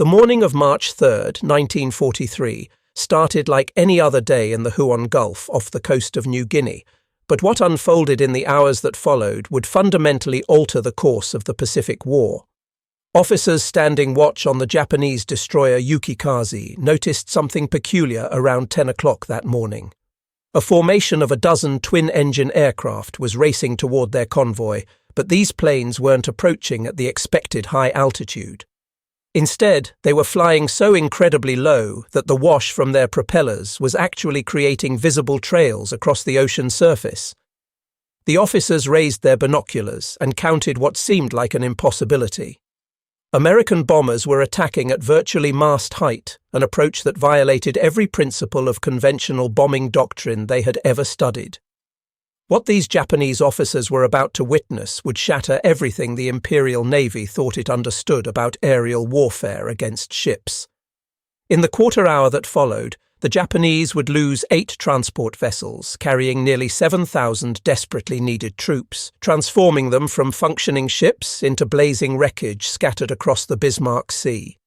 The morning of March 3rd, 1943, started like any other day in the Huon Gulf off the coast of New Guinea, but what unfolded in the hours that followed would fundamentally alter the course of the Pacific War. Officers standing watch on the Japanese destroyer Yukikaze noticed something peculiar around 10 o'clock that morning. A formation of a dozen twin-engine aircraft was racing toward their convoy, but these planes weren't approaching at the expected high altitude. Instead, they were flying so incredibly low that the wash from their propellers was actually creating visible trails across the ocean surface. The officers raised their binoculars and counted what seemed like an impossibility. American bombers were attacking at virtually mast height, an approach that violated every principle of conventional bombing doctrine they had ever studied. What these Japanese officers were about to witness would shatter everything the Imperial Navy thought it understood about aerial warfare against ships. In the quarter hour that followed, the Japanese would lose 8 transport vessels carrying nearly 7,000 desperately needed troops, transforming them from functioning ships into blazing wreckage scattered across the Bismarck Sea.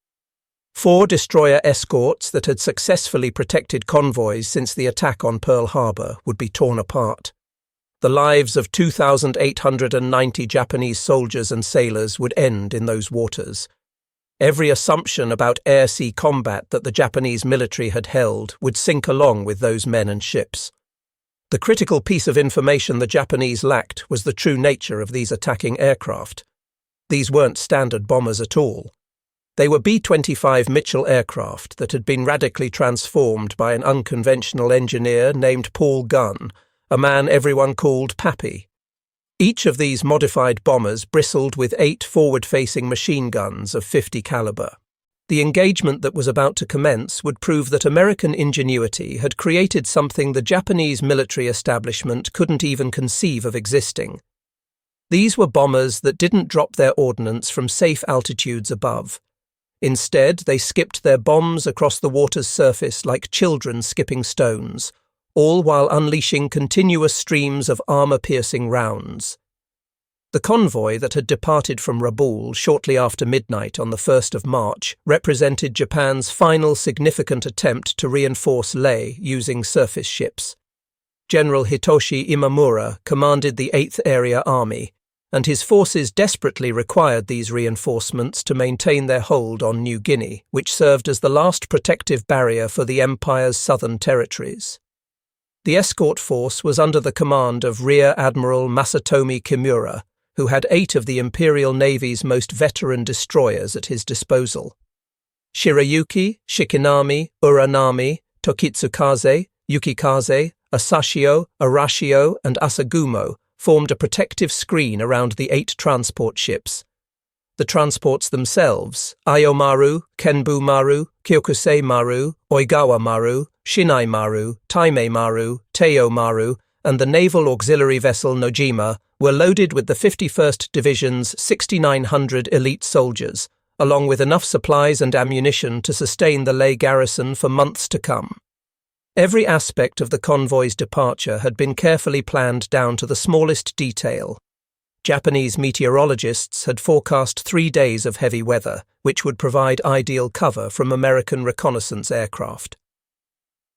4 destroyer escorts that had successfully protected convoys since the attack on Pearl Harbor would be torn apart. The lives of 2,890 Japanese soldiers and sailors would end in those waters. Every assumption about air-sea combat that the Japanese military had held would sink along with those men and ships. The critical piece of information the Japanese lacked was the true nature of these attacking aircraft. These weren't standard bombers at all. They were B-25 Mitchell aircraft that had been radically transformed by an unconventional engineer named Paul Gunn, a man everyone called Pappy. Each of these modified bombers bristled with 8 forward-facing machine guns of 50 caliber. The engagement that was about to commence would prove that American ingenuity had created something the Japanese military establishment couldn't even conceive of existing. These were bombers that didn't drop their ordnance from safe altitudes above. Instead, they skipped their bombs across the water's surface like children skipping stones, all while unleashing continuous streams of armor-piercing rounds. The convoy that had departed from Rabaul shortly after midnight on the 1st of March represented Japan's final significant attempt to reinforce Leh using surface ships. General Hitoshi Imamura commanded the 8th Area Army, and his forces desperately required these reinforcements to maintain their hold on New Guinea, which served as the last protective barrier for the empire's southern territories. The escort force was under the command of Rear Admiral Masatomi Kimura, who had 8 of the Imperial Navy's most veteran destroyers at his disposal. Shirayuki, Shikinami, Uranami, Tokitsukaze, Yukikaze, Asashio, Arashio, and Asagumo formed a protective screen around the 8 transport ships. The transports themselves, Ayomaru, Kenbu-maru, Kyokusei-maru, Oigawa-maru, Shinai-maru, Taimei-maru, Teo-maru, and the naval auxiliary vessel Nojima were loaded with the 51st Division's 6,900 elite soldiers, along with enough supplies and ammunition to sustain the Leh garrison for months to come. Every aspect of the convoy's departure had been carefully planned down to the smallest detail. Japanese meteorologists had forecast 3 days of heavy weather, which would provide ideal cover from American reconnaissance aircraft.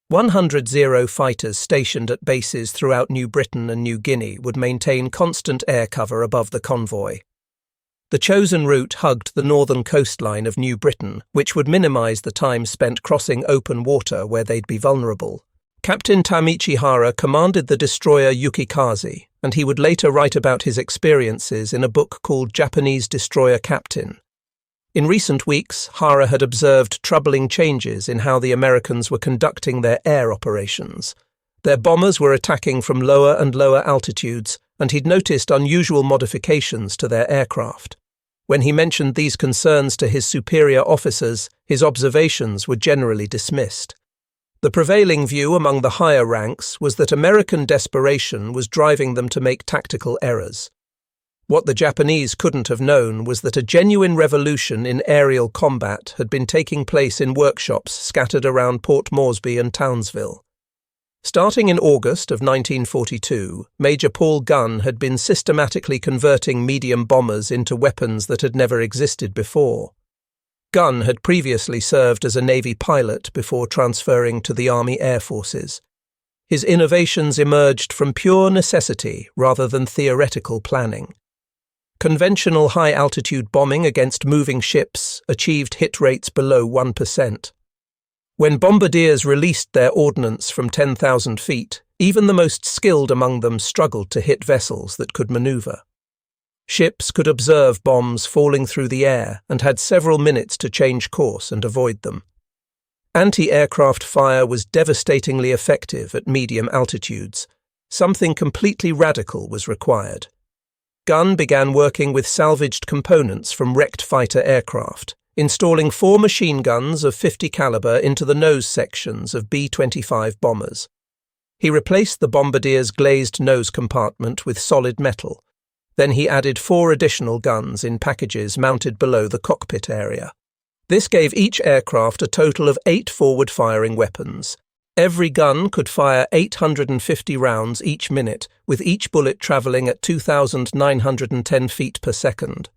100 Zero fighters stationed at bases throughout New Britain and New Guinea would maintain constant air cover above the convoy. The chosen route hugged the northern coastline of New Britain, which would minimize the time spent crossing open water where they'd be vulnerable. Captain Tamichi Hara commanded the destroyer Yukikaze, and he would later write about his experiences in a book called Japanese Destroyer Captain. In recent weeks, Hara had observed troubling changes in how the Americans were conducting their air operations. Their bombers were attacking from lower and lower altitudes, and he'd noticed unusual modifications to their aircraft. When he mentioned these concerns to his superior officers, his observations were generally dismissed. The prevailing view among the higher ranks was that American desperation was driving them to make tactical errors. What the Japanese couldn't have known was that a genuine revolution in aerial combat had been taking place in workshops scattered around Port Moresby and Townsville. Starting in August of 1942, Major Paul Gunn had been systematically converting medium bombers into weapons that had never existed before. Gunn had previously served as a Navy pilot before transferring to the Army Air Forces. His innovations emerged from pure necessity rather than theoretical planning. Conventional high-altitude bombing against moving ships achieved hit rates below 1%. When bombardiers released their ordnance from 10,000 feet, even the most skilled among them struggled to hit vessels that could maneuver. Ships could observe bombs falling through the air and had several minutes to change course and avoid them. Anti-aircraft fire was devastatingly effective at medium altitudes. Something completely radical was required. Gunn began working with salvaged components from wrecked fighter aircraft, installing 4 machine guns of .50 caliber into the nose sections of B-25 bombers. He replaced the bombardier's glazed nose compartment with solid metal. Then he added 4 additional guns in packages mounted below the cockpit area. This gave each aircraft a total of 8 forward-firing weapons. Every gun could fire 850 rounds each minute, with each bullet travelling at 2,910 feet per second.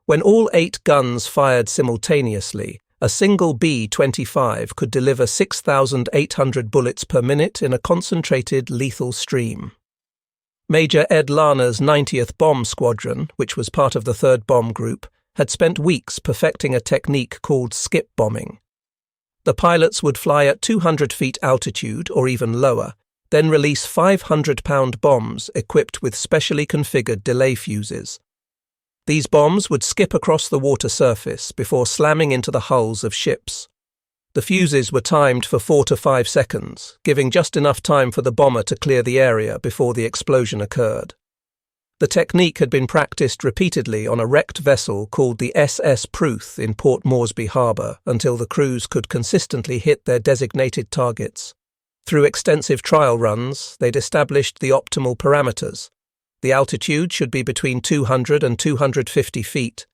When all 8 guns fired simultaneously, a single B-25 could deliver 6,800 bullets per minute in a concentrated, lethal stream. Major Ed Larner's 90th Bomb Squadron, which was part of the 3rd Bomb Group, had spent weeks perfecting a technique called skip bombing. The pilots would fly at 200 feet altitude or even lower, then release 500-pound bombs equipped with specially configured delay fuses. These bombs would skip across the water surface before slamming into the hulls of ships. The fuses were timed for 4 to 5 seconds, giving just enough time for the bomber to clear the area before the explosion occurred. The technique had been practiced repeatedly on a wrecked vessel called the SS Pruth in Port Moresby Harbour until the crews could consistently hit their designated targets. Through extensive trial runs, they'd established the optimal parameters. The altitude should be between 200 and 250 feet.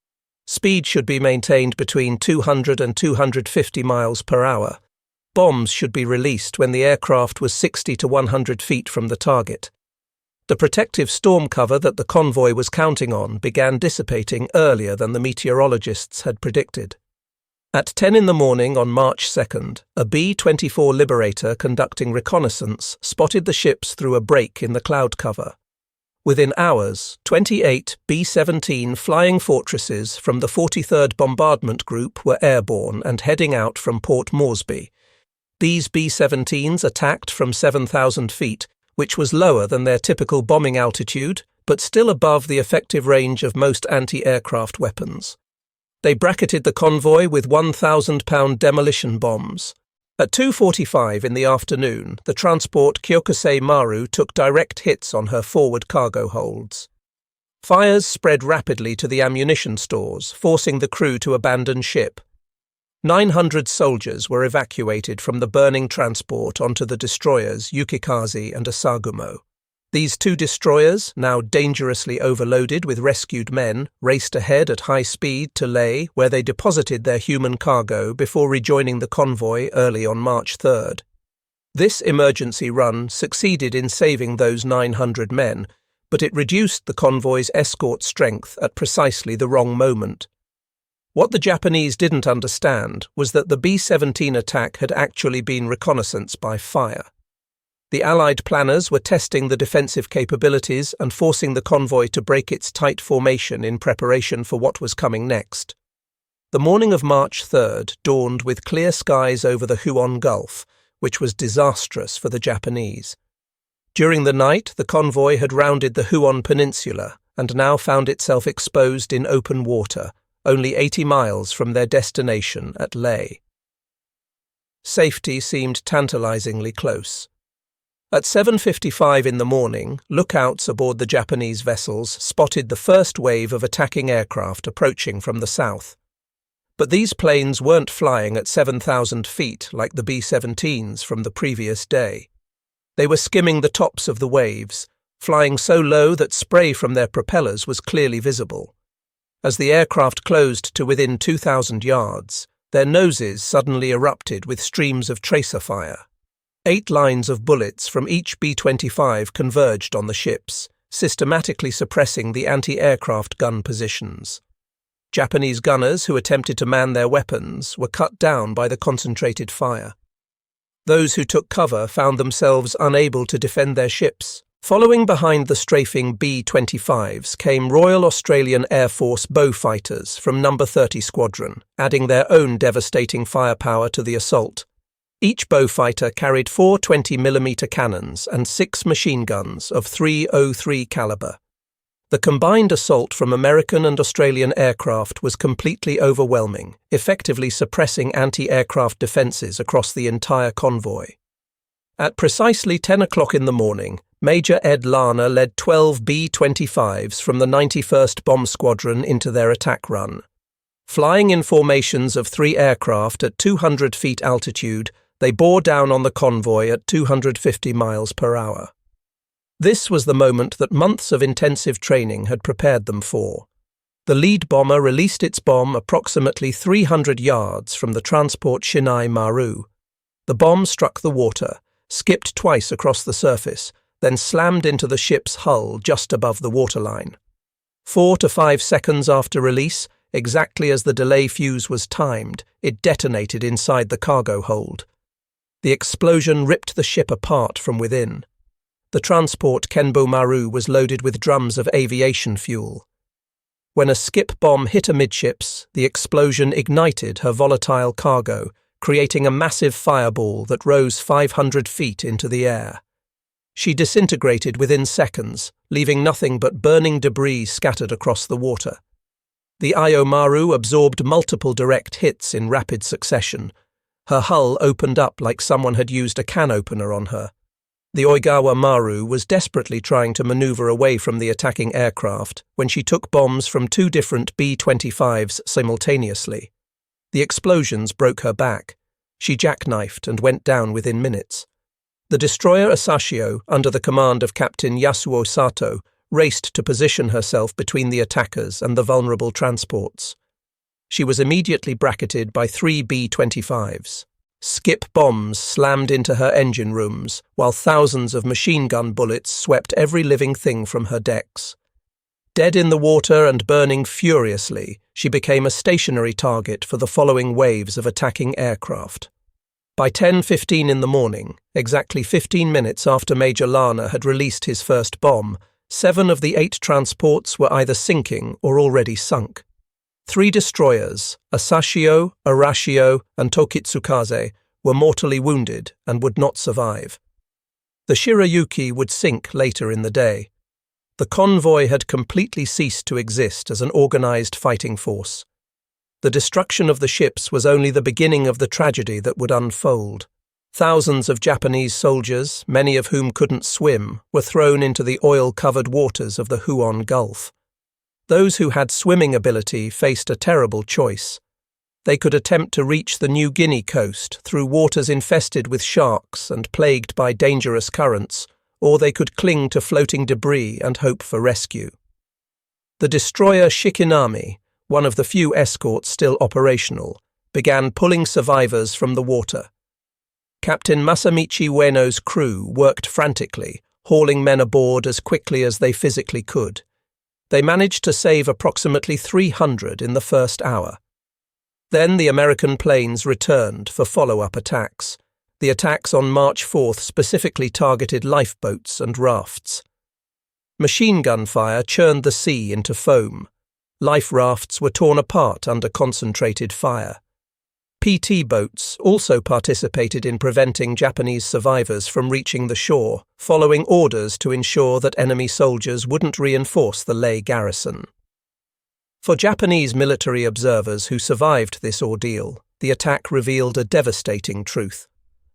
Speed should be maintained between 200 and 250 miles per hour. Bombs should be released when the aircraft was 60 to 100 feet from the target. The protective storm cover that the convoy was counting on began dissipating earlier than the meteorologists had predicted. At 10 in the morning on March 2nd, a B-24 Liberator conducting reconnaissance spotted the ships through a break in the cloud cover. Within hours, 28 B-17 Flying Fortresses from the 43rd Bombardment Group were airborne and heading out from Port Moresby. These B-17s attacked from 7,000 feet, which was lower than their typical bombing altitude, but still above the effective range of most anti-aircraft weapons. They bracketed the convoy with 1,000-pound demolition bombs. At 2:45 in the afternoon, the transport Kyokusei Maru took direct hits on her forward cargo holds. Fires spread rapidly to the ammunition stores, forcing the crew to abandon ship. 900 soldiers were evacuated from the burning transport onto the destroyers Yukikaze and Asagumo. These 2 destroyers, now dangerously overloaded with rescued men, raced ahead at high speed to Leh, where they deposited their human cargo before rejoining the convoy early on March 3rd. This emergency run succeeded in saving those 900 men, but it reduced the convoy's escort strength at precisely the wrong moment. What the Japanese didn't understand was that the B-17 attack had actually been reconnaissance by fire. The Allied planners were testing the defensive capabilities and forcing the convoy to break its tight formation in preparation for what was coming next. The morning of March 3rd dawned with clear skies over the Huon Gulf, which was disastrous for the Japanese. During the night, the convoy had rounded the Huon Peninsula and now found itself exposed in open water, only 80 miles from their destination at Leh. Safety seemed tantalizingly close. At 7:55 in the morning, lookouts aboard the Japanese vessels spotted the first wave of attacking aircraft approaching from the south. But these planes weren't flying at 7,000 feet like the B-17s from the previous day. They were skimming the tops of the waves, flying so low that spray from their propellers was clearly visible. As the aircraft closed to within 2,000 yards, their noses suddenly erupted with streams of tracer fire. 8 lines of bullets from each B-25 converged on the ships, systematically suppressing the anti-aircraft gun positions. Japanese gunners who attempted to man their weapons were cut down by the concentrated fire. Those who took cover found themselves unable to defend their ships. Following behind the strafing B-25s came Royal Australian Air Force bow fighters from No. 30 Squadron, adding their own devastating firepower to the assault. Each bow fighter carried 4 20mm cannons and 6 machine guns of .303 caliber. The combined assault from American and Australian aircraft was completely overwhelming, effectively suppressing anti-aircraft defences across the entire convoy. At precisely 10 o'clock in the morning, Major Ed Larner led 12 B-25s from the 91st Bomb Squadron into their attack run. Flying in formations of 3 aircraft at 200 feet altitude, they bore down on the convoy at 250 miles per hour. This was the moment that months of intensive training had prepared them for. The lead bomber released its bomb approximately 300 yards from the transport Shinai Maru. The bomb struck the water, skipped twice across the surface, then slammed into the ship's hull just above the waterline. 4 to 5 seconds after release, exactly as the delay fuse was timed, it detonated inside the cargo hold. The explosion ripped the ship apart from within. The transport Kenbo Maru was loaded with drums of aviation fuel. When a skip bomb hit amidships, the explosion ignited her volatile cargo, creating a massive fireball that rose 500 feet into the air. She disintegrated within seconds, leaving nothing but burning debris scattered across the water. The Io Maru absorbed multiple direct hits in rapid succession. Her hull opened up like someone had used a can opener on her. The Oigawa Maru was desperately trying to maneuver away from the attacking aircraft when she took bombs from 2 different B-25s simultaneously. The explosions broke her back. She jackknifed and went down within minutes. The destroyer Asashio, under the command of Captain Yasuo Sato, raced to position herself between the attackers and the vulnerable transports. She was immediately bracketed by 3 B-25s. Skip bombs slammed into her engine rooms, while thousands of machine gun bullets swept every living thing from her decks. Dead in the water and burning furiously, she became a stationary target for the following waves of attacking aircraft. By 10:15 in the morning, exactly 15 minutes after Major Larner had released his first bomb, 7 of the 8 transports were either sinking or already sunk. 3 destroyers, Asashio, Arashio, and Tokitsukaze, were mortally wounded and would not survive. The Shirayuki would sink later in the day. The convoy had completely ceased to exist as an organized fighting force. The destruction of the ships was only the beginning of the tragedy that would unfold. Thousands of Japanese soldiers, many of whom couldn't swim, were thrown into the oil-covered waters of the Huon Gulf. Those who had swimming ability faced a terrible choice. They could attempt to reach the New Guinea coast through waters infested with sharks and plagued by dangerous currents, or they could cling to floating debris and hope for rescue. The destroyer Shikinami, one of the few escorts still operational, began pulling survivors from the water. Captain Masamichi Ueno's crew worked frantically, hauling men aboard as quickly as they physically could. They managed to save approximately 300 in the first hour. Then the American planes returned for follow-up attacks. The attacks on March 4th specifically targeted lifeboats and rafts. Machine gun fire churned the sea into foam. Life rafts were torn apart under concentrated fire. PT boats also participated in preventing Japanese survivors from reaching the shore, following orders to ensure that enemy soldiers wouldn't reinforce the Leh garrison. For Japanese military observers who survived this ordeal, the attack revealed a devastating truth.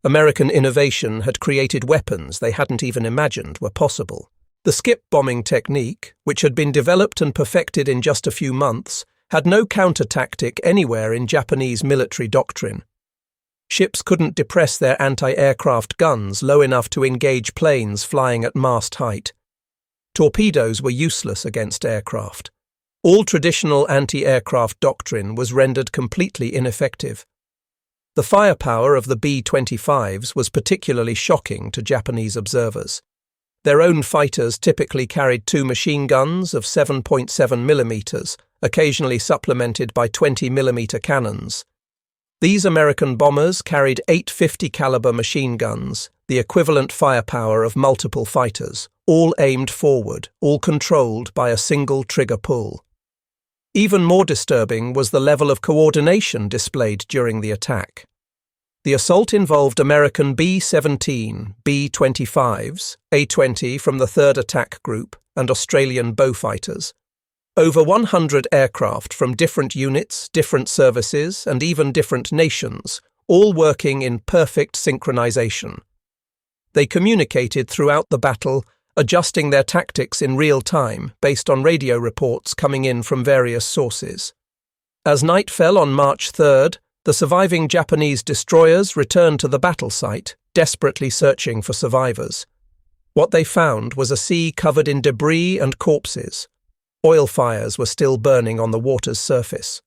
American innovation had created weapons they hadn't even imagined were possible. The skip bombing technique, which had been developed and perfected in just a few months, had no counter-tactic anywhere in Japanese military doctrine. Ships couldn't depress their anti-aircraft guns low enough to engage planes flying at mast height. Torpedoes were useless against aircraft. All traditional anti-aircraft doctrine was rendered completely ineffective. The firepower of the B-25s was particularly shocking to Japanese observers. Their own fighters typically carried 2 machine guns of 7.7 mm occasionally supplemented by 20mm cannons. These American bombers carried 850 caliber machine guns, the equivalent firepower of multiple fighters, all aimed forward, all controlled by a single trigger pull. Even more disturbing was the level of coordination displayed during the attack. The assault involved American B-17, B-25s, A-20 from the 3rd Attack Group, and Australian Beaufighters. Over 100 aircraft from different units, different services, and even different nations, all working in perfect synchronization. They communicated throughout the battle, adjusting their tactics in real time based on radio reports coming in from various sources. As night fell on March 3rd, the surviving Japanese destroyers returned to the battle site, desperately searching for survivors. What they found was a sea covered in debris and corpses. Oil fires were still burning on the water's surface.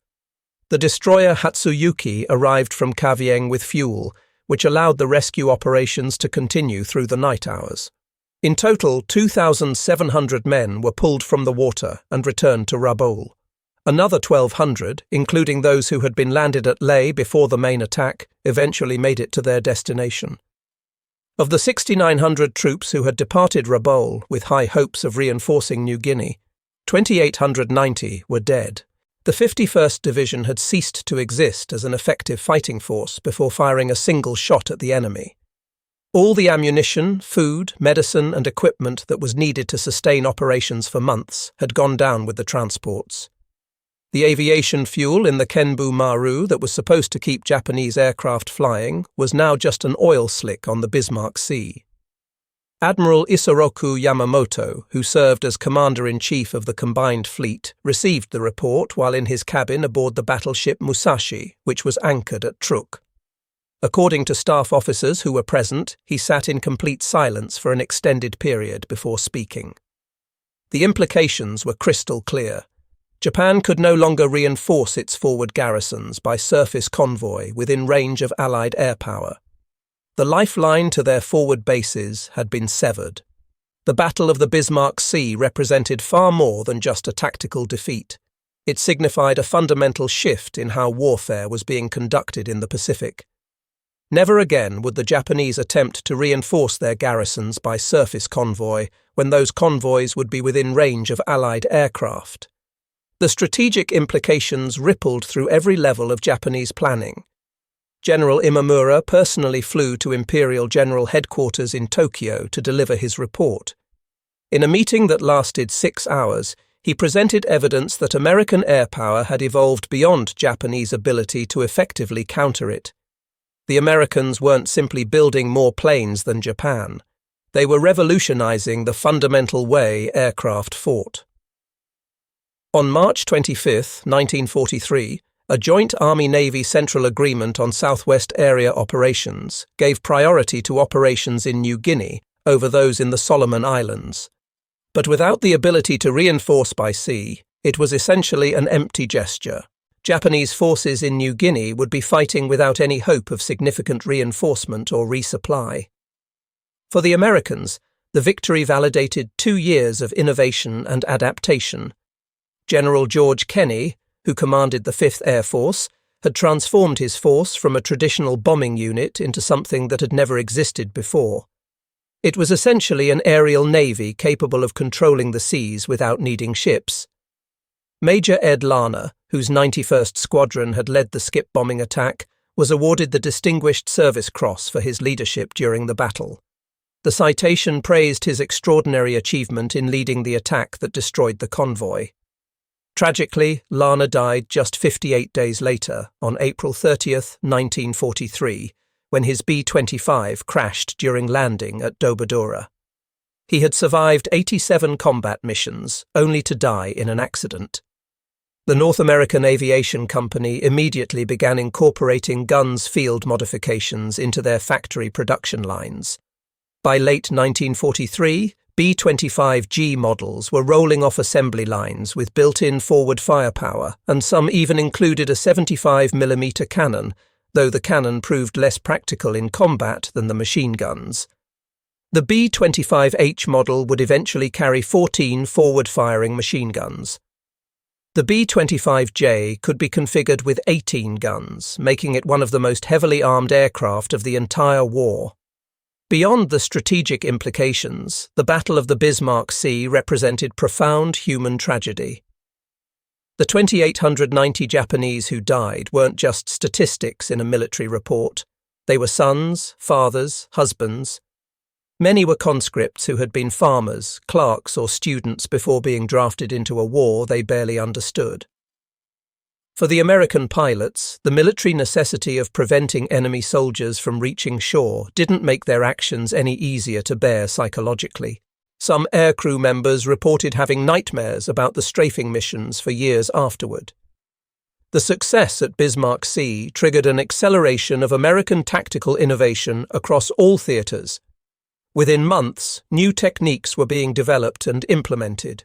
The destroyer Hatsuyuki arrived from Kavieng with fuel, which allowed the rescue operations to continue through the night hours. In total, 2,700 men were pulled from the water and returned to Rabaul. Another 1,200, including those who had been landed at Leh before the main attack, eventually made it to their destination. Of the 6,900 troops who had departed Rabaul with high hopes of reinforcing New Guinea, 2,890 were dead. The 51st Division had ceased to exist as an effective fighting force before firing a single shot at the enemy. All the ammunition, food, medicine and equipment that was needed to sustain operations for months had gone down with the transports. The aviation fuel in the Kenbu Maru that was supposed to keep Japanese aircraft flying was now just an oil slick on the Bismarck Sea. Admiral Isoroku Yamamoto, who served as Commander-in-Chief of the Combined Fleet, received the report while in his cabin aboard the battleship Musashi, which was anchored at Truk. According to staff officers who were present, he sat in complete silence for an extended period before speaking. The implications were crystal clear. Japan could no longer reinforce its forward garrisons by surface convoy within range of Allied air power. The lifeline to their forward bases had been severed. The Battle of the Bismarck Sea represented far more than just a tactical defeat. It signified a fundamental shift in how warfare was being conducted in the Pacific. Never again would the Japanese attempt to reinforce their garrisons by surface convoy when those convoys would be within range of Allied aircraft. The strategic implications rippled through every level of Japanese planning. General Imamura personally flew to Imperial General Headquarters in Tokyo to deliver his report. In a meeting that lasted 6 hours, he presented evidence that American air power had evolved beyond Japanese ability to effectively counter it. The Americans weren't simply building more planes than Japan. They were revolutionizing the fundamental way aircraft fought. On March 25, 1943, a joint Army-Navy Central Agreement on Southwest Area Operations gave priority to operations in New Guinea over those in the Solomon Islands. But without the ability to reinforce by sea, it was essentially an empty gesture. Japanese forces in New Guinea would be fighting without any hope of significant reinforcement or resupply. For the Americans, the victory validated 2 years of innovation and adaptation. General George Kenney, who commanded the 5th Air Force, had transformed his force from a traditional bombing unit into something that had never existed before. It was essentially an aerial navy capable of controlling the seas without needing ships. Major Ed Larner, whose 91st Squadron had led the skip bombing attack, was awarded the Distinguished Service Cross for his leadership during the battle. The citation praised his extraordinary achievement in leading the attack that destroyed the convoy. Tragically, Larner died just 58 days later, on April 30, 1943, when his B-25 crashed during landing at Dobodura. He had survived 87 combat missions, only to die in an accident. The North American Aviation Company immediately began incorporating guns field modifications into their factory production lines. By late 1943, B-25G models were rolling off assembly lines with built-in forward firepower, and some even included a 75mm cannon, though the cannon proved less practical in combat than the machine guns. The B-25H model would eventually carry 14 forward-firing machine guns. The B-25J could be configured with 18 guns, making it one of the most heavily armed aircraft of the entire war. Beyond the strategic implications, the Battle of the Bismarck Sea represented profound human tragedy. The 2,890 Japanese who died weren't just statistics in a military report. They were sons, fathers, husbands. Many were conscripts who had been farmers, clerks, or students before being drafted into a war they barely understood. For the American pilots, the military necessity of preventing enemy soldiers from reaching shore didn't make their actions any easier to bear psychologically. Some aircrew members reported having nightmares about the strafing missions for years afterward. The success at Bismarck Sea triggered an acceleration of American tactical innovation across all theatres. Within months, new techniques were being developed and implemented.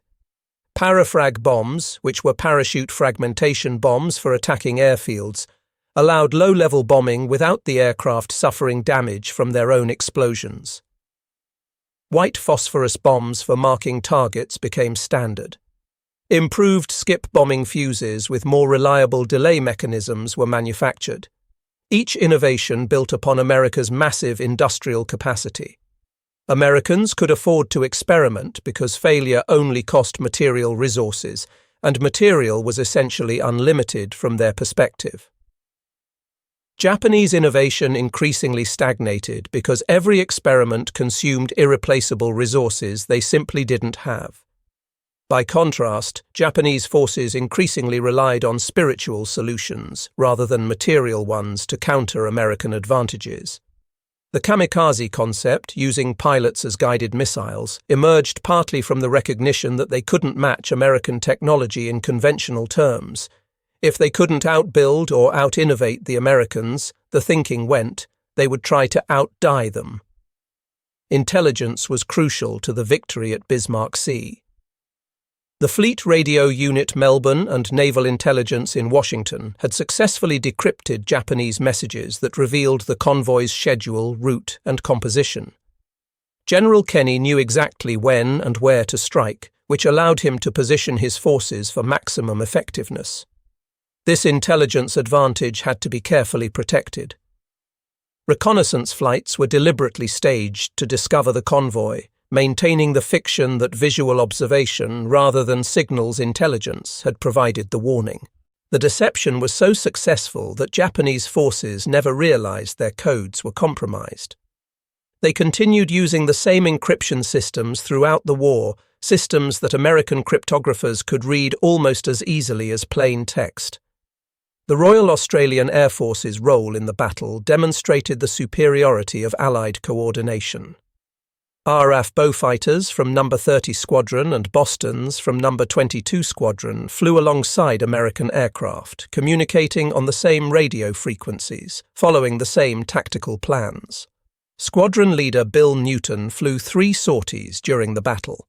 Parafrag bombs, which were parachute fragmentation bombs for attacking airfields, allowed low-level bombing without the aircraft suffering damage from their own explosions. White phosphorus bombs for marking targets became standard. Improved skip bombing fuses with more reliable delay mechanisms were manufactured. Each innovation built upon America's massive industrial capacity. Americans could afford to experiment because failure only cost material resources, and material was essentially unlimited from their perspective. Japanese innovation increasingly stagnated because every experiment consumed irreplaceable resources they simply didn't have. By contrast, Japanese forces increasingly relied on spiritual solutions rather than material ones to counter American advantages. The kamikaze concept, using pilots as guided missiles, emerged partly from the recognition that they couldn't match American technology in conventional terms. If they couldn't outbuild or out-innovate the Americans, the thinking went, they would try to outdie them. Intelligence was crucial to the victory at Bismarck Sea. The Fleet Radio Unit Melbourne and Naval Intelligence in Washington had successfully decrypted Japanese messages that revealed the convoy's schedule, route, and composition. General Kenny knew exactly when and where to strike, which allowed him to position his forces for maximum effectiveness. This intelligence advantage had to be carefully protected. Reconnaissance flights were deliberately staged to discover the convoy, maintaining the fiction that visual observation rather than signals intelligence had provided the warning. The deception was so successful that Japanese forces never realized their codes were compromised. They continued using the same encryption systems throughout the war, systems that American cryptographers could read almost as easily as plain text. The Royal Australian Air Force's role in the battle demonstrated the superiority of Allied coordination. RAF Beaufighters from No. 30 Squadron and Bostons from No. 22 Squadron flew alongside American aircraft, communicating on the same radio frequencies, following the same tactical plans. Squadron leader Bill Newton flew 3 sorties during the battle.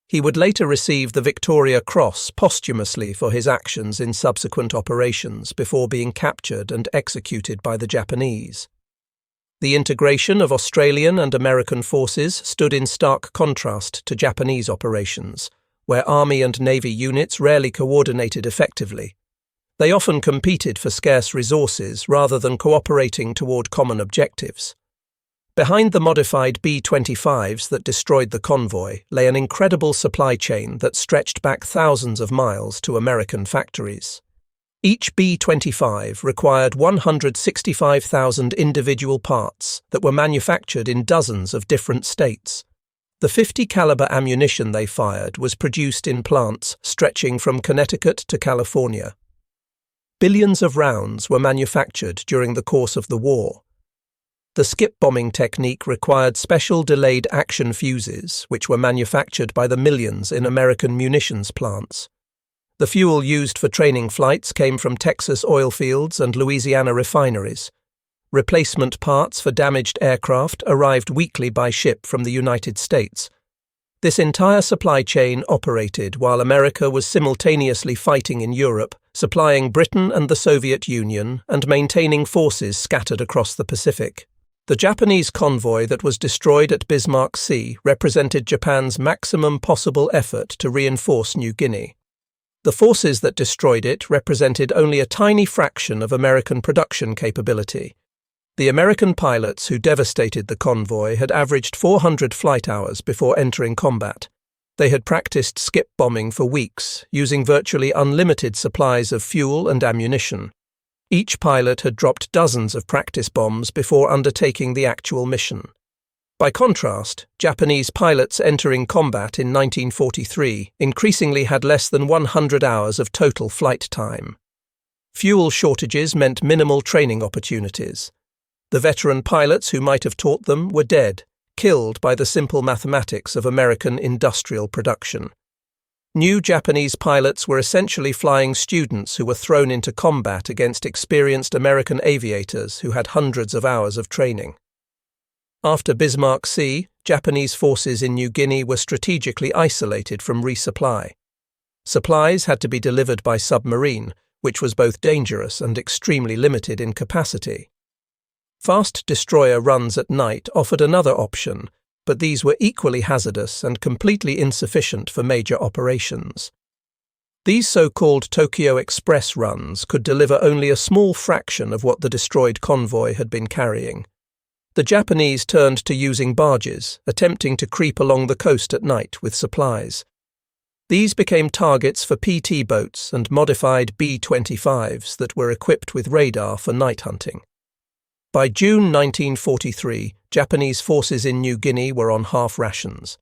He would later receive the Victoria Cross posthumously for his actions in subsequent operations before being captured and executed by the Japanese. The integration of Australian and American forces stood in stark contrast to Japanese operations, where Army and Navy units rarely coordinated effectively. They often competed for scarce resources rather than cooperating toward common objectives. Behind the modified B-25s that destroyed the convoy lay an incredible supply chain that stretched back thousands of miles to American factories. Each B-25 required 165,000 individual parts that were manufactured in dozens of different states. The .50 caliber ammunition they fired was produced in plants stretching from Connecticut to California. Billions of rounds were manufactured during the course of the war. The skip bombing technique required special delayed action fuses, which were manufactured by the millions in American munitions plants. The fuel used for training flights came from Texas oil fields and Louisiana refineries. Replacement parts for damaged aircraft arrived weekly by ship from the United States. This entire supply chain operated while America was simultaneously fighting in Europe, supplying Britain and the Soviet Union, and maintaining forces scattered across the Pacific. The Japanese convoy that was destroyed at Bismarck Sea represented Japan's maximum possible effort to reinforce New Guinea. The forces that destroyed it represented only a tiny fraction of American production capability. The American pilots who devastated the convoy had averaged 400 flight hours before entering combat. They had practiced skip bombing for weeks, using virtually unlimited supplies of fuel and ammunition. Each pilot had dropped dozens of practice bombs before undertaking the actual mission. By contrast, Japanese pilots entering combat in 1943 increasingly had less than 100 hours of total flight time. Fuel shortages meant minimal training opportunities. The veteran pilots who might have taught them were dead, killed by the simple mathematics of American industrial production. New Japanese pilots were essentially flying students who were thrown into combat against experienced American aviators who had hundreds of hours of training. After Bismarck Sea, Japanese forces in New Guinea were strategically isolated from resupply. Supplies had to be delivered by submarine, which was both dangerous and extremely limited in capacity. Fast destroyer runs at night offered another option, but these were equally hazardous and completely insufficient for major operations. These so-called Tokyo Express runs could deliver only a small fraction of what the destroyed convoy had been carrying. The Japanese turned to using barges, attempting to creep along the coast at night with supplies. These became targets for PT boats and modified B-25s that were equipped with radar for night hunting. By June 1943, Japanese forces in New Guinea were on half rations.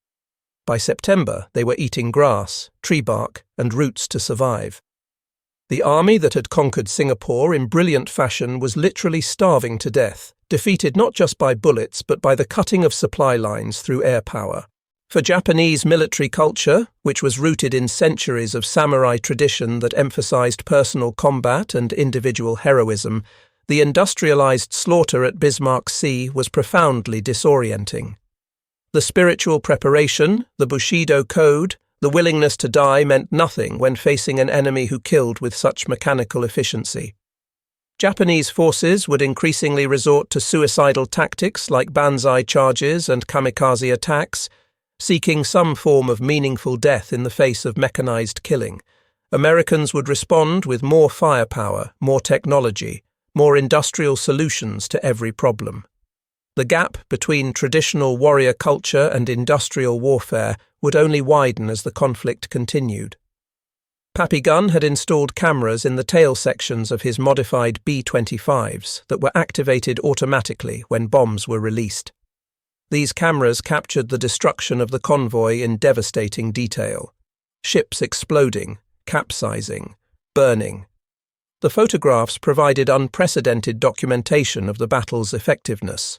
By September, they were eating grass, tree bark, and roots to survive. The army that had conquered Singapore in brilliant fashion was literally starving to death, defeated not just by bullets but by the cutting of supply lines through air power. For Japanese military culture, which was rooted in centuries of samurai tradition that emphasized personal combat and individual heroism, the industrialized slaughter at Bismarck Sea was profoundly disorienting. The spiritual preparation, the Bushido code, the willingness to die meant nothing when facing an enemy who killed with such mechanical efficiency. Japanese forces would increasingly resort to suicidal tactics like banzai charges and kamikaze attacks, seeking some form of meaningful death in the face of mechanized killing. Americans would respond with more firepower, more technology, more industrial solutions to every problem. The gap between traditional warrior culture and industrial warfare would only widen as the conflict continued. Papygun had installed cameras in the tail sections of his modified B-25s that were activated automatically when bombs were released. These cameras captured the destruction of the convoy in devastating detail. Ships exploding, capsizing, burning. The photographs provided unprecedented documentation of the battle's effectiveness.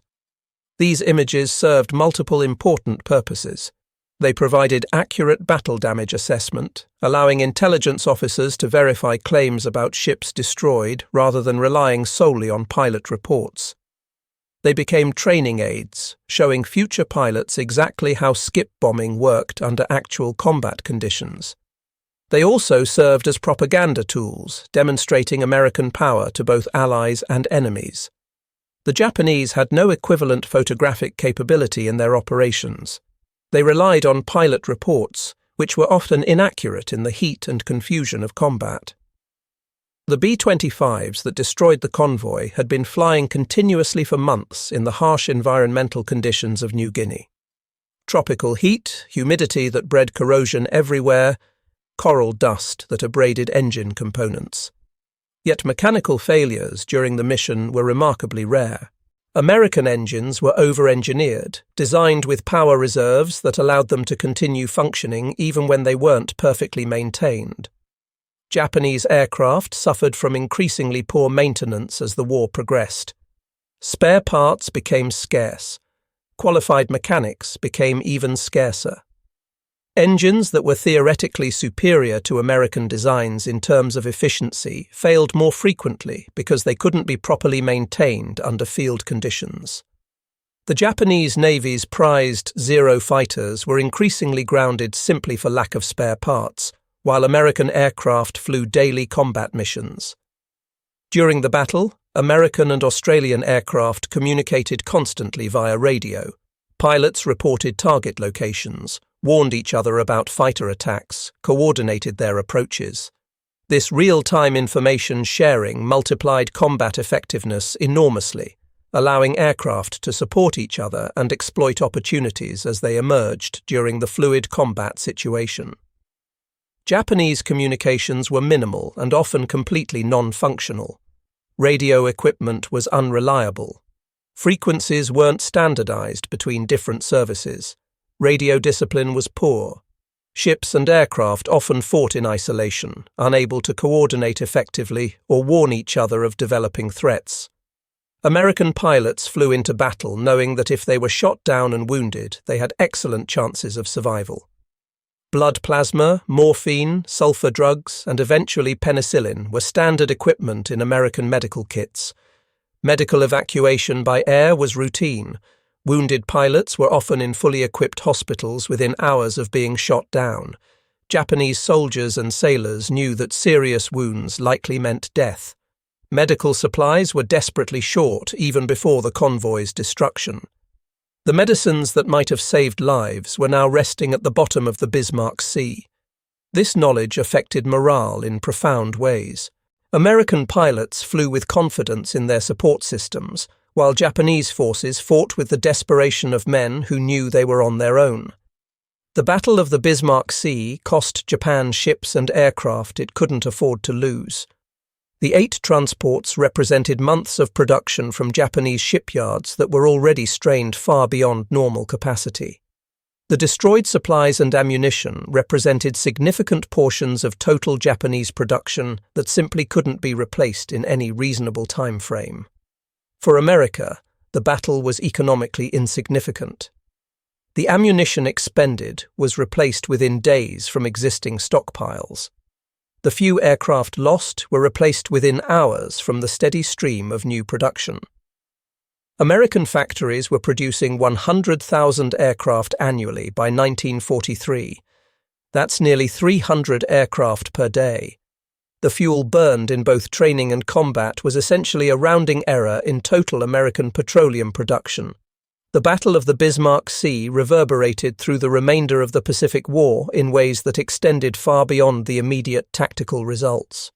These images served multiple important purposes. They provided accurate battle damage assessment, allowing intelligence officers to verify claims about ships destroyed rather than relying solely on pilot reports. They became training aids, showing future pilots exactly how skip bombing worked under actual combat conditions. They also served as propaganda tools, demonstrating American power to both allies and enemies. The Japanese had no equivalent photographic capability in their operations. They relied on pilot reports, which were often inaccurate in the heat and confusion of combat. The B-25s that destroyed the convoy had been flying continuously for months in the harsh environmental conditions of New Guinea. Tropical heat, humidity that bred corrosion everywhere, coral dust that abraded engine components. Yet mechanical failures during the mission were remarkably rare. American engines were over-engineered, designed with power reserves that allowed them to continue functioning even when they weren't perfectly maintained. Japanese aircraft suffered from increasingly poor maintenance as the war progressed. Spare parts became scarce. Qualified mechanics became even scarcer. Engines that were theoretically superior to American designs in terms of efficiency failed more frequently because they couldn't be properly maintained under field conditions. The Japanese Navy's prized Zero fighters were increasingly grounded simply for lack of spare parts, while American aircraft flew daily combat missions. During the battle, American and Australian aircraft communicated constantly via radio. Pilots reported target locations, warned each other about fighter attacks, coordinated their approaches. This real-time information sharing multiplied combat effectiveness enormously, allowing aircraft to support each other and exploit opportunities as they emerged during the fluid combat situation. Japanese communications were minimal and often completely non-functional. Radio equipment was unreliable. Frequencies weren't standardized between different services. Radio discipline was poor. Ships and aircraft often fought in isolation, unable to coordinate effectively or warn each other of developing threats. American pilots flew into battle knowing that if they were shot down and wounded, they had excellent chances of survival. Blood plasma, morphine, sulfur drugs, and eventually penicillin were standard equipment in American medical kits. Medical evacuation by air was routine. Wounded pilots were often in fully equipped hospitals within hours of being shot down. Japanese soldiers and sailors knew that serious wounds likely meant death. Medical supplies were desperately short even before the convoy's destruction. The medicines that might have saved lives were now resting at the bottom of the Bismarck Sea. This knowledge affected morale in profound ways. American pilots flew with confidence in their support systems, while Japanese forces fought with the desperation of men who knew they were on their own. The Battle of the Bismarck Sea cost Japan ships and aircraft it couldn't afford to lose. The 8 transports represented months of production from Japanese shipyards that were already strained far beyond normal capacity. The destroyed supplies and ammunition represented significant portions of total Japanese production that simply couldn't be replaced in any reasonable time frame. For America, the battle was economically insignificant. The ammunition expended was replaced within days from existing stockpiles. The few aircraft lost were replaced within hours from the steady stream of new production. American factories were producing 100,000 aircraft annually by 1943. That's nearly 300 aircraft per day. The fuel burned in both training and combat was essentially a rounding error in total American petroleum production. The Battle of the Bismarck Sea reverberated through the remainder of the Pacific War in ways that extended far beyond the immediate tactical results.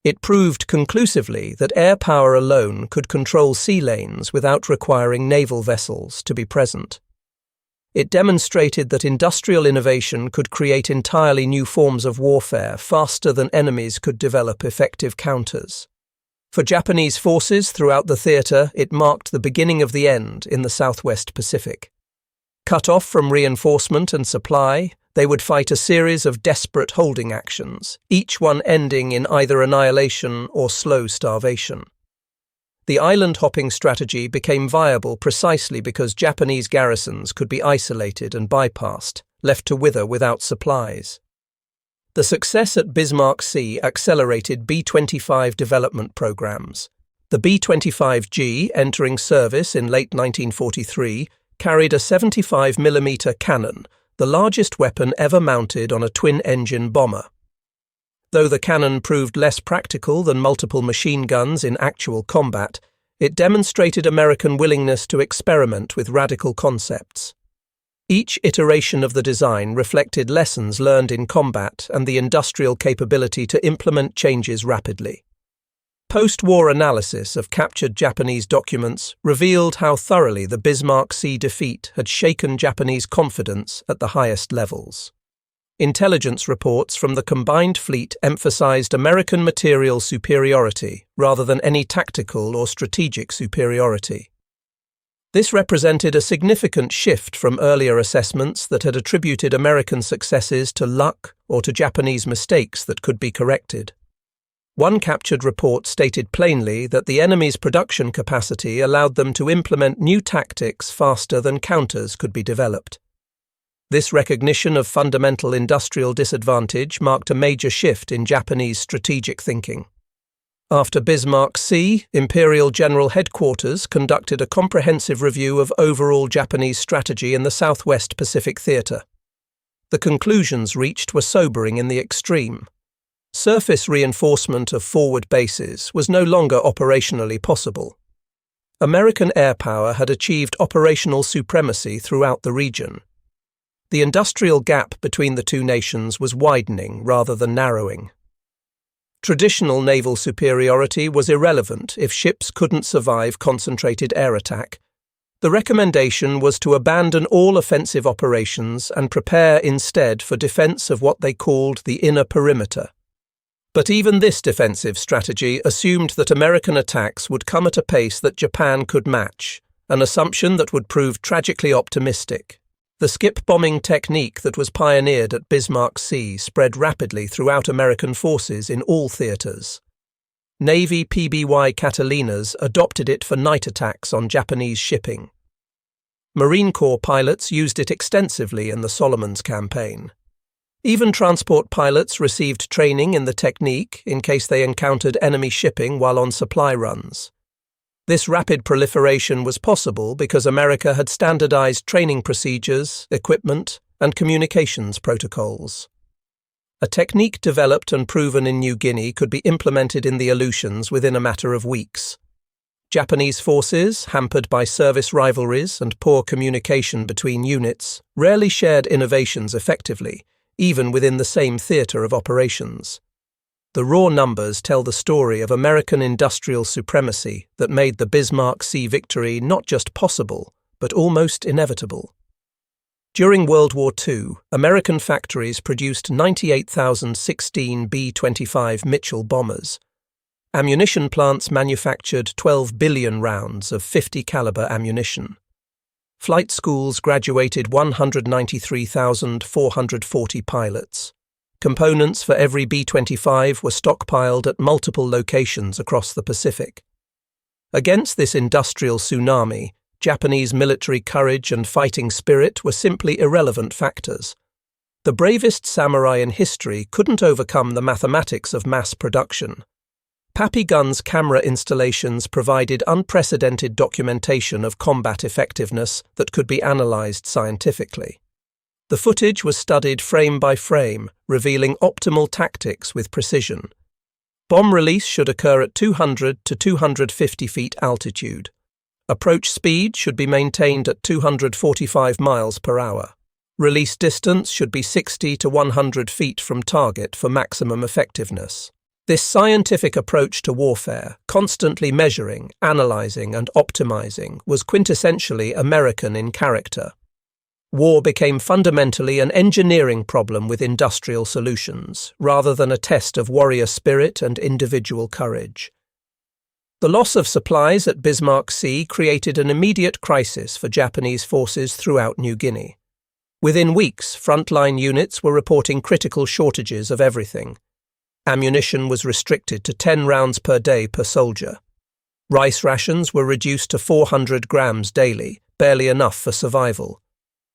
It proved conclusively that air power alone could control sea lanes without requiring naval vessels to be present. It demonstrated that industrial innovation could create entirely new forms of warfare faster than enemies could develop effective counters. For Japanese forces throughout the theatre, it marked the beginning of the end in the Southwest Pacific. Cut off from reinforcement and supply, they would fight a series of desperate holding actions, each one ending in either annihilation or slow starvation. The island-hopping strategy became viable precisely because Japanese garrisons could be isolated and bypassed, left to wither without supplies. The success at Bismarck Sea accelerated B-25 development programs. The B-25G, entering service in late 1943, carried a 75mm cannon, the largest weapon ever mounted on a twin-engine bomber. Though the cannon proved less practical than multiple machine guns in actual combat, it demonstrated American willingness to experiment with radical concepts. Each iteration of the design reflected lessons learned in combat and the industrial capability to implement changes rapidly. Post-war analysis of captured Japanese documents revealed how thoroughly the Bismarck Sea defeat had shaken Japanese confidence at the highest levels. Intelligence reports from the combined fleet emphasized American material superiority rather than any tactical or strategic superiority. This represented a significant shift from earlier assessments that had attributed American successes to luck or to Japanese mistakes that could be corrected. One captured report stated plainly that the enemy's production capacity allowed them to implement new tactics faster than counters could be developed. This recognition of fundamental industrial disadvantage marked a major shift in Japanese strategic thinking. After Bismarck Sea, Imperial General Headquarters conducted a comprehensive review of overall Japanese strategy in the Southwest Pacific Theatre. The conclusions reached were sobering in the extreme. Surface reinforcement of forward bases was no longer operationally possible. American air power had achieved operational supremacy throughout the region. The industrial gap between the two nations was widening rather than narrowing. Traditional naval superiority was irrelevant if ships couldn't survive concentrated air attack. The recommendation was to abandon all offensive operations and prepare instead for defense of what they called the inner perimeter. But even this defensive strategy assumed that American attacks would come at a pace that Japan could match, an assumption that would prove tragically optimistic. The skip bombing technique that was pioneered at Bismarck Sea spread rapidly throughout American forces in all theaters. Navy PBY Catalinas adopted it for night attacks on Japanese shipping. Marine Corps pilots used it extensively in the Solomons campaign. Even transport pilots received training in the technique in case they encountered enemy shipping while on supply runs. This rapid proliferation was possible because America had standardized training procedures, equipment, and communications protocols. A technique developed and proven in New Guinea could be implemented in the Aleutians within a matter of weeks. Japanese forces, hampered by service rivalries and poor communication between units, rarely shared innovations effectively, even within the same theater of operations. The raw numbers tell the story of American industrial supremacy that made the Bismarck Sea victory not just possible, but almost inevitable. During World War II, American factories produced 98,016 B-25 Mitchell bombers. Ammunition plants manufactured 12 billion rounds of 50 caliber ammunition. Flight schools graduated 193,440 pilots. Components for every B-25 were stockpiled at multiple locations across the Pacific. Against this industrial tsunami, Japanese military courage and fighting spirit were simply irrelevant factors. The bravest samurai in history couldn't overcome the mathematics of mass production. Pappy-Gunn's camera installations provided unprecedented documentation of combat effectiveness that could be analyzed scientifically. The footage was studied frame by frame, revealing optimal tactics with precision. Bomb release should occur at 200 to 250 feet altitude. Approach speed should be maintained at 245 miles per hour. Release distance should be 60 to 100 feet from target for maximum effectiveness. This scientific approach to warfare, constantly measuring, analyzing, and optimizing, was quintessentially American in character. War became fundamentally an engineering problem with industrial solutions, rather than a test of warrior spirit and individual courage. The loss of supplies at Bismarck Sea created an immediate crisis for Japanese forces throughout New Guinea. Within weeks, frontline units were reporting critical shortages of everything. Ammunition was restricted to 10 rounds per day per soldier. Rice rations were reduced to 400 grams daily, barely enough for survival.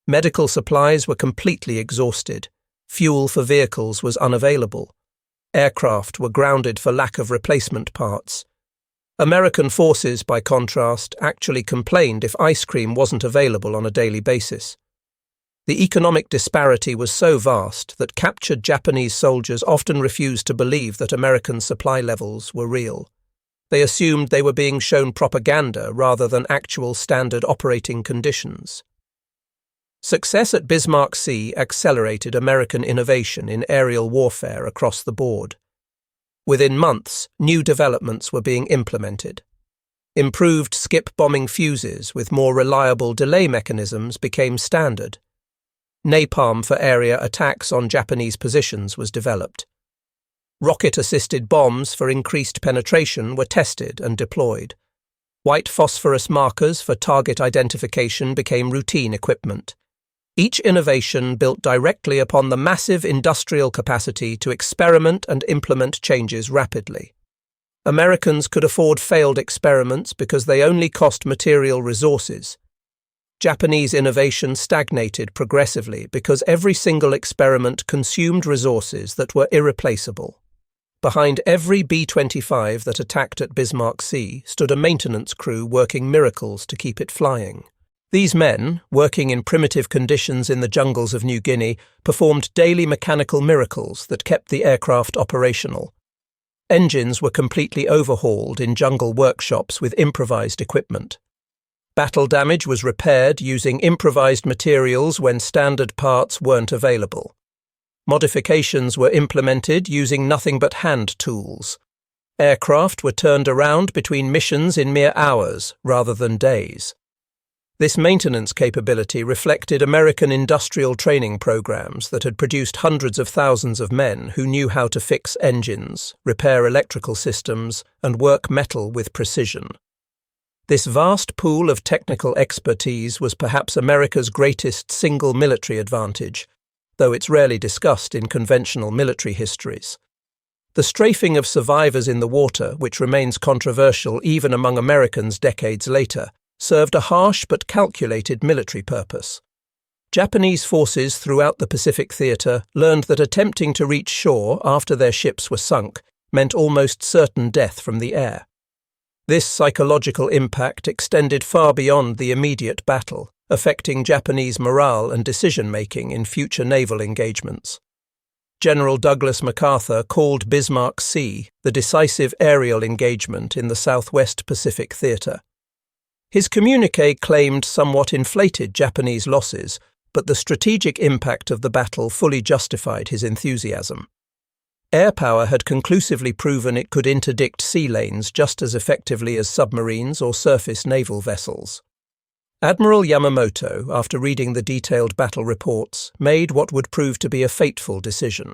Medical supplies were completely exhausted. Fuel for vehicles was unavailable. Aircraft were grounded for lack of replacement parts. American forces, by contrast, actually complained if ice cream wasn't available on a daily basis. The economic disparity was so vast that captured Japanese soldiers often refused to believe that American supply levels were real. They assumed they were being shown propaganda rather than actual standard operating conditions. Success at Bismarck Sea accelerated American innovation in aerial warfare across the board. Within months, new developments were being implemented. Improved skip bombing fuses with more reliable delay mechanisms became standard. Napalm for area attacks on Japanese positions was developed. Rocket-assisted bombs for increased penetration were tested and deployed. White phosphorus markers for target identification became routine equipment. Each innovation built directly upon the massive industrial capacity to experiment and implement changes rapidly. Americans could afford failed experiments because they only cost material resources. Japanese innovation stagnated progressively because every single experiment consumed resources that were irreplaceable. Behind every B-25 that attacked at Bismarck Sea stood a maintenance crew working miracles to keep it flying. These men, working in primitive conditions in the jungles of New Guinea, performed daily mechanical miracles that kept the aircraft operational. Engines were completely overhauled in jungle workshops with improvised equipment. Battle damage was repaired using improvised materials when standard parts weren't available. Modifications were implemented using nothing but hand tools. Aircraft were turned around between missions in mere hours rather than days. This maintenance capability reflected American industrial training programs that had produced hundreds of thousands of men who knew how to fix engines, repair electrical systems, and work metal with precision. This vast pool of technical expertise was perhaps America's greatest single military advantage, though it's rarely discussed in conventional military histories. The strafing of survivors in the water, which remains controversial even among Americans decades later, served a harsh but calculated military purpose. Japanese forces throughout the Pacific Theater learned that attempting to reach shore after their ships were sunk meant almost certain death from the air. This psychological impact extended far beyond the immediate battle, affecting Japanese morale and decision-making in future naval engagements. General Douglas MacArthur called Bismarck Sea the decisive aerial engagement in the Southwest Pacific Theater. His communiqué claimed somewhat inflated Japanese losses, but the strategic impact of the battle fully justified his enthusiasm. Air power had conclusively proven it could interdict sea lanes just as effectively as submarines or surface naval vessels. Admiral Yamamoto, after reading the detailed battle reports, made what would prove to be a fateful decision.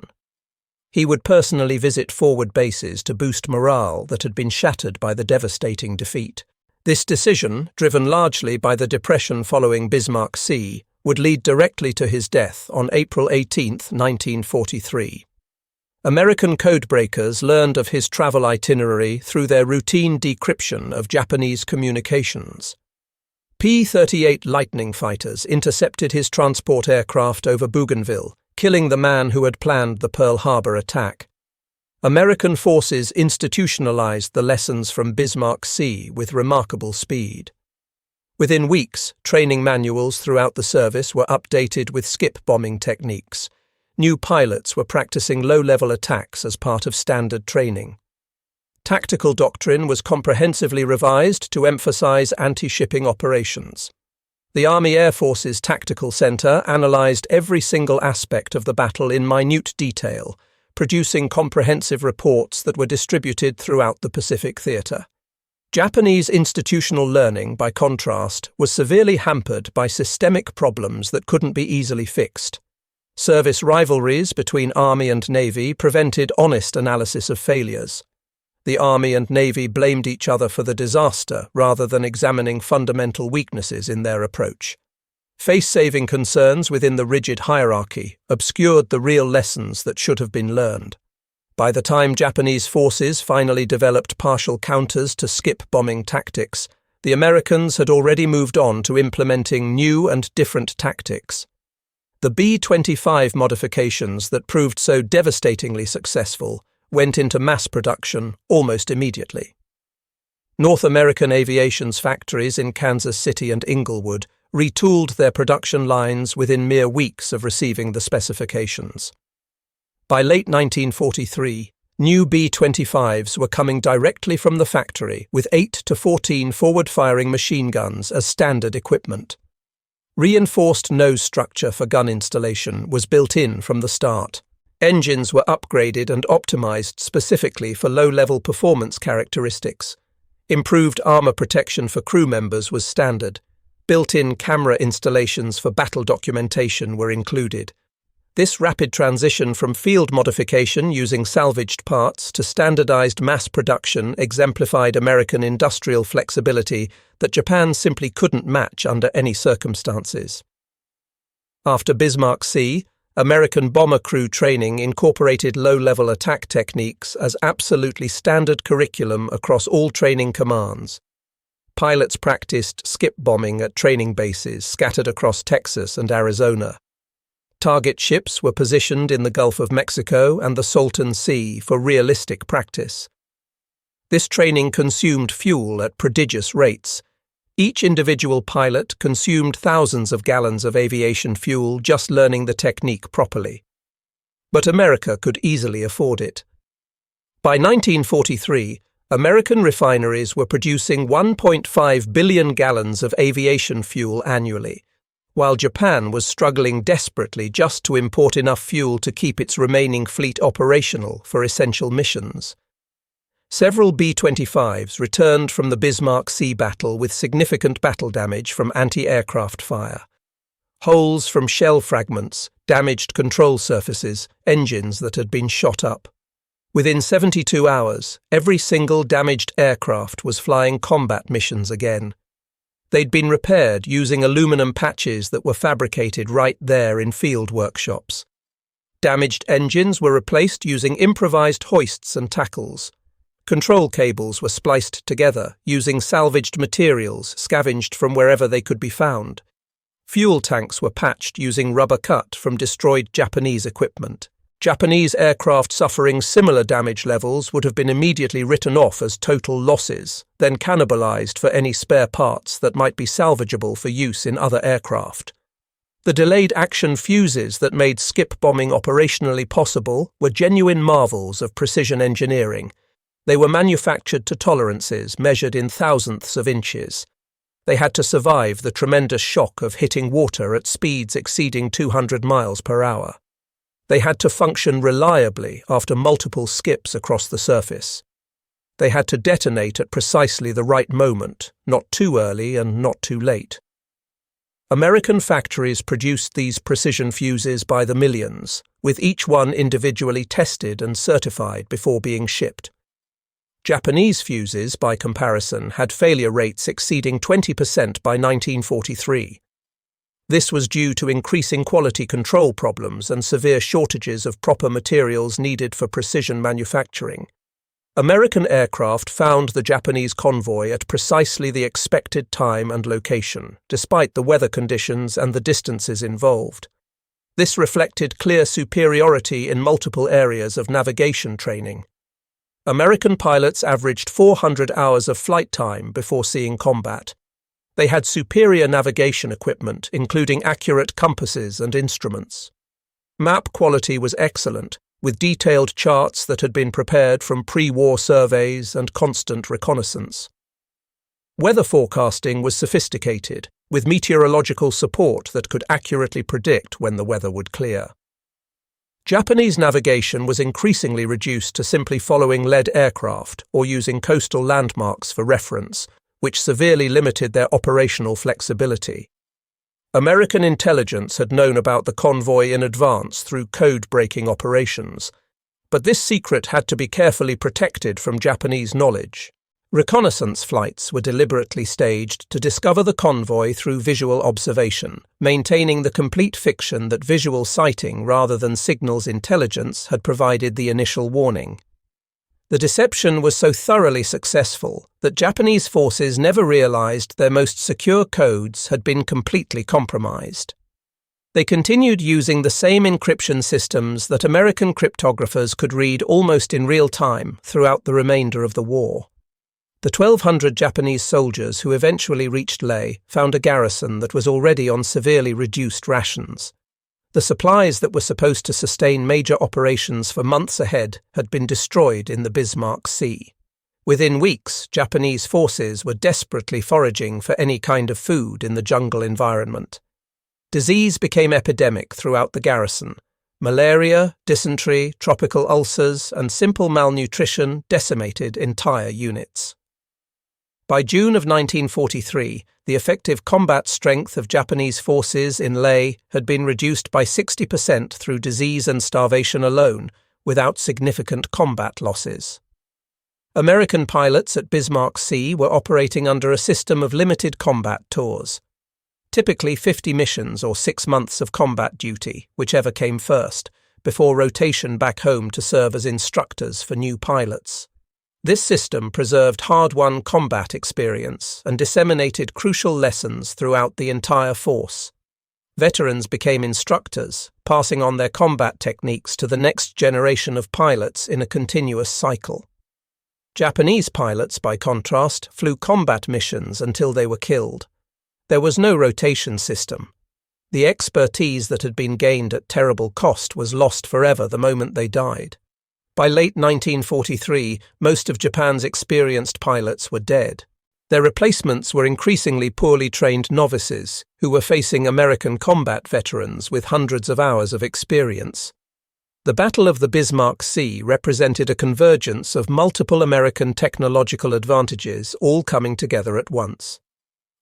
He would personally visit forward bases to boost morale that had been shattered by the devastating defeat. This decision, driven largely by the depression following Bismarck Sea, would lead directly to his death on April 18, 1943. American codebreakers learned of his travel itinerary through their routine decryption of Japanese communications. P-38 Lightning fighters intercepted his transport aircraft over Bougainville, killing the man who had planned the Pearl Harbor attack. American forces institutionalized the lessons from Bismarck Sea with remarkable speed. Within weeks, training manuals throughout the service were updated with skip bombing techniques. New pilots were practicing low-level attacks as part of standard training. Tactical doctrine was comprehensively revised to emphasize anti-shipping operations. The Army Air Force's Tactical Center analyzed every single aspect of the battle in minute detail, producing comprehensive reports that were distributed throughout the Pacific Theater. Japanese institutional learning, by contrast, was severely hampered by systemic problems that couldn't be easily fixed. Service rivalries between Army and Navy prevented honest analysis of failures. The Army and Navy blamed each other for the disaster rather than examining fundamental weaknesses in their approach. Face-saving concerns within the rigid hierarchy obscured the real lessons that should have been learned. By the time Japanese forces finally developed partial counters to skip bombing tactics, the Americans had already moved on to implementing new and different tactics. The B-25 modifications that proved so devastatingly successful went into mass production almost immediately. North American Aviation's factories in Kansas City and Inglewood retooled their production lines within mere weeks of receiving the specifications. By late 1943, new B-25s were coming directly from the factory with 8 to 14 forward-firing machine guns as standard equipment. Reinforced nose structure for gun installation was built in from the start. Engines were upgraded and optimized specifically for low-level performance characteristics. Improved armor protection for crew members was standard. Built-in camera installations for battle documentation were included. This rapid transition from field modification using salvaged parts to standardized mass production exemplified American industrial flexibility that Japan simply couldn't match under any circumstances. After Bismarck Sea, American bomber crew training incorporated low-level attack techniques as absolutely standard curriculum across all training commands. Pilots practiced skip bombing at training bases scattered across Texas and Arizona. Target ships were positioned in the Gulf of Mexico and the Salton Sea for realistic practice. This training consumed fuel at prodigious rates. Each individual pilot consumed thousands of gallons of aviation fuel just learning the technique properly. But America could easily afford it. By 1943, American refineries were producing 1.5 billion gallons of aviation fuel annually, while Japan was struggling desperately just to import enough fuel to keep its remaining fleet operational for essential missions. Several B-25s returned from the Bismarck Sea battle with significant battle damage from anti-aircraft fire. Holes from shell fragments damaged control surfaces, engines that had been shot up. Within 72 hours, every single damaged aircraft was flying combat missions again. They'd been repaired using aluminum patches that were fabricated right there in field workshops. Damaged engines were replaced using improvised hoists and tackles. Control cables were spliced together using salvaged materials scavenged from wherever they could be found. Fuel tanks were patched using rubber cut from destroyed Japanese equipment. Japanese aircraft suffering similar damage levels would have been immediately written off as total losses, then cannibalized for any spare parts that might be salvageable for use in other aircraft. The delayed action fuses that made skip bombing operationally possible were genuine marvels of precision engineering. They were manufactured to tolerances measured in thousandths of inches. They had to survive the tremendous shock of hitting water at speeds exceeding 200 miles per hour. They had to function reliably after multiple skips across the surface. They had to detonate at precisely the right moment, not too early and not too late. American factories produced these precision fuses by the millions, with each one individually tested and certified before being shipped. Japanese fuses, by comparison, had failure rates exceeding 20% by 1943. This was due to increasing quality control problems and severe shortages of proper materials needed for precision manufacturing. American aircraft found the Japanese convoy at precisely the expected time and location, despite the weather conditions and the distances involved. This reflected clear superiority in multiple areas of navigation training. American pilots averaged 400 hours of flight time before seeing combat. They had superior navigation equipment, including accurate compasses and instruments. Map quality was excellent, with detailed charts that had been prepared from pre-war surveys and constant reconnaissance. Weather forecasting was sophisticated, with meteorological support that could accurately predict when the weather would clear. Japanese navigation was increasingly reduced to simply following lead aircraft or using coastal landmarks for reference, which severely limited their operational flexibility. American intelligence had known about the convoy in advance through code-breaking operations, but this secret had to be carefully protected from Japanese knowledge. Reconnaissance flights were deliberately staged to discover the convoy through visual observation, maintaining the complete fiction that visual sighting rather than signals intelligence had provided the initial warning. The deception was so thoroughly successful that Japanese forces never realized their most secure codes had been completely compromised. They continued using the same encryption systems that American cryptographers could read almost in real time throughout the remainder of the war. The 1,200 Japanese soldiers who eventually reached Leh found a garrison that was already on severely reduced rations. The supplies that were supposed to sustain major operations for months ahead had been destroyed in the Bismarck Sea. Within weeks, Japanese forces were desperately foraging for any kind of food in the jungle environment. Disease became epidemic throughout the garrison. Malaria, dysentery, tropical ulcers, and simple malnutrition decimated entire units. By June of 1943, the effective combat strength of Japanese forces in Leh had been reduced by 60% through disease and starvation alone, without significant combat losses. American pilots at Bismarck Sea were operating under a system of limited combat tours. Typically 50 missions or 6 months of combat duty, whichever came first, before rotation back home to serve as instructors for new pilots. This system preserved hard-won combat experience and disseminated crucial lessons throughout the entire force. Veterans became instructors, passing on their combat techniques to the next generation of pilots in a continuous cycle. Japanese pilots, by contrast, flew combat missions until they were killed. There was no rotation system. The expertise that had been gained at terrible cost was lost forever the moment they died. By late 1943, most of Japan's experienced pilots were dead. Their replacements were increasingly poorly trained novices who were facing American combat veterans with hundreds of hours of experience. The Battle of the Bismarck Sea represented a convergence of multiple American technological advantages all coming together at once.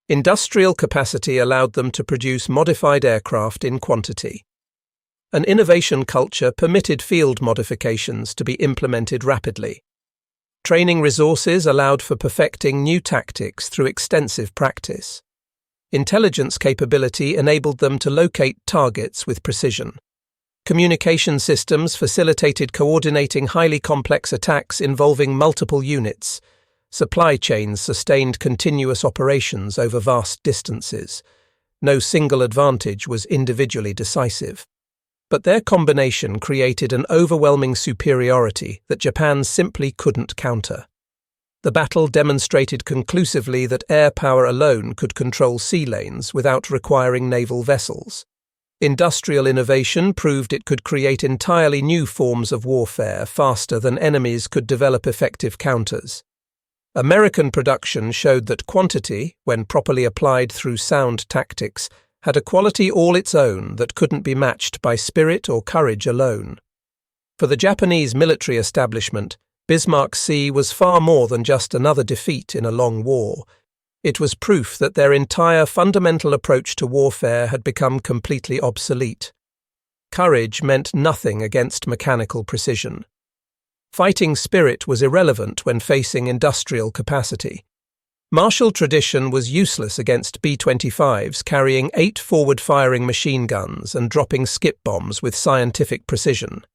Industrial capacity allowed them to produce modified aircraft in quantity. An innovation culture permitted field modifications to be implemented rapidly. Training resources allowed for perfecting new tactics through extensive practice. Intelligence capability enabled them to locate targets with precision. Communication systems facilitated coordinating highly complex attacks involving multiple units. Supply chains sustained continuous operations over vast distances. No single advantage was individually decisive. But their combination created an overwhelming superiority that Japan simply couldn't counter. The battle demonstrated conclusively that air power alone could control sea lanes without requiring naval vessels. Industrial innovation proved it could create entirely new forms of warfare faster than enemies could develop effective counters. American production showed that quantity, when properly applied through sound tactics, had a quality all its own that couldn't be matched by spirit or courage alone. For the Japanese military establishment, Bismarck Sea was far more than just another defeat in a long war. It was proof that their entire fundamental approach to warfare had become completely obsolete. Courage meant nothing against mechanical precision. Fighting spirit was irrelevant when facing industrial capacity. Martial tradition was useless against B-25s carrying 8 forward-firing machine guns and dropping skip bombs with scientific precision.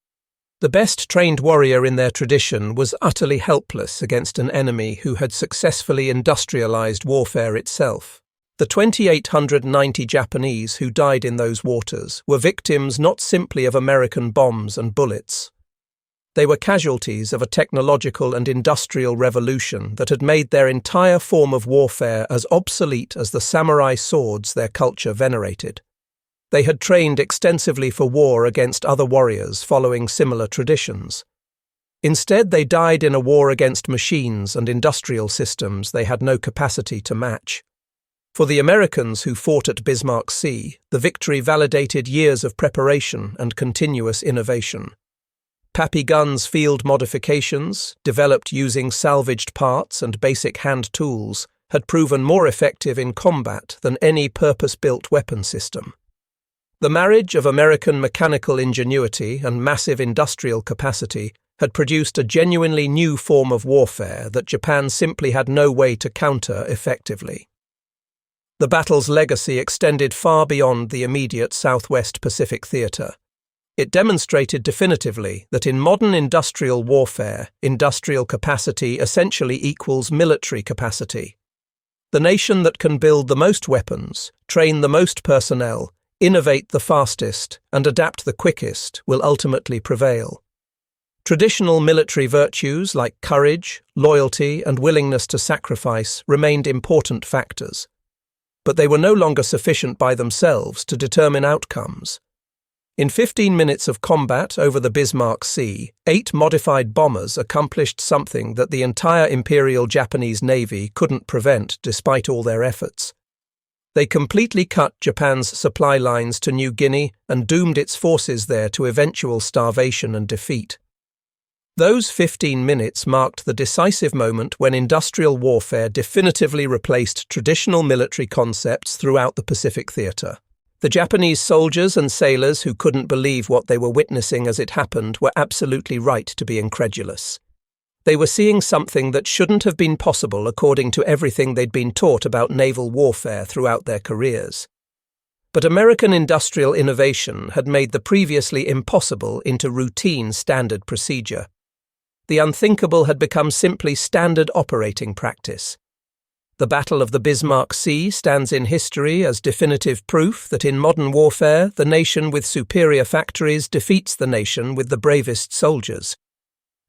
The best trained warrior in their tradition was utterly helpless against an enemy who had successfully industrialized warfare itself. The 2,890 Japanese who died in those waters were victims not simply of American bombs and bullets. They were casualties of a technological and industrial revolution that had made their entire form of warfare as obsolete as the samurai swords their culture venerated. They had trained extensively for war against other warriors following similar traditions. Instead, they died in a war against machines and industrial systems they had no capacity to match. For the Americans who fought at Bismarck Sea, the victory validated years of preparation and continuous innovation. Pappy guns field modifications, developed using salvaged parts and basic hand tools, had proven more effective in combat than any purpose-built weapon system. The marriage of American mechanical ingenuity and massive industrial capacity had produced a genuinely new form of warfare that Japan simply had no way to counter effectively. The battle's legacy extended far beyond the immediate Southwest Pacific theater. It demonstrated definitively that in modern industrial warfare, industrial capacity essentially equals military capacity. The nation that can build the most weapons, train the most personnel, innovate the fastest, and adapt the quickest will ultimately prevail. Traditional military virtues like courage, loyalty, and willingness to sacrifice remained important factors, but they were no longer sufficient by themselves to determine outcomes. In 15 minutes of combat over the Bismarck Sea, 8 modified bombers accomplished something that the entire Imperial Japanese Navy couldn't prevent despite all their efforts. They completely cut Japan's supply lines to New Guinea and doomed its forces there to eventual starvation and defeat. Those 15 minutes marked the decisive moment when industrial warfare definitively replaced traditional military concepts throughout the Pacific theater. The Japanese soldiers and sailors who couldn't believe what they were witnessing as it happened were absolutely right to be incredulous. They were seeing something that shouldn't have been possible according to everything they'd been taught about naval warfare throughout their careers. But American industrial innovation had made the previously impossible into routine standard procedure. The unthinkable had become simply standard operating practice. The Battle of the Bismarck Sea stands in history as definitive proof that in modern warfare, the nation with superior factories defeats the nation with the bravest soldiers.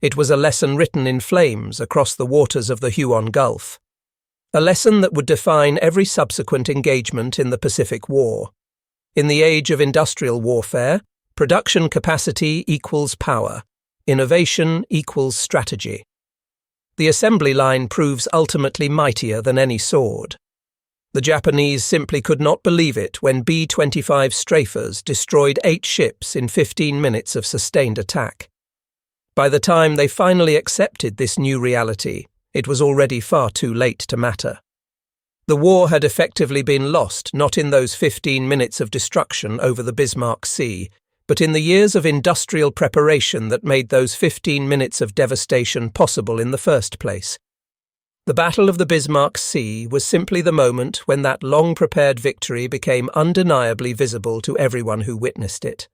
It was a lesson written in flames across the waters of the Huon Gulf. A lesson that would define every subsequent engagement in the Pacific War. In the age of industrial warfare, production capacity equals power. Innovation equals strategy. The assembly line proves ultimately mightier than any sword. The Japanese simply could not believe it when B-25 strafers destroyed 8 ships in 15 minutes of sustained attack. By the time they finally accepted this new reality, it was already far too late to matter. The war had effectively been lost not in those 15 minutes of destruction over the Bismarck Sea, but in the years of industrial preparation that made those 15 minutes of devastation possible in the first place. The Battle of the Bismarck Sea was simply the moment when that long-prepared victory became undeniably visible to everyone who witnessed it.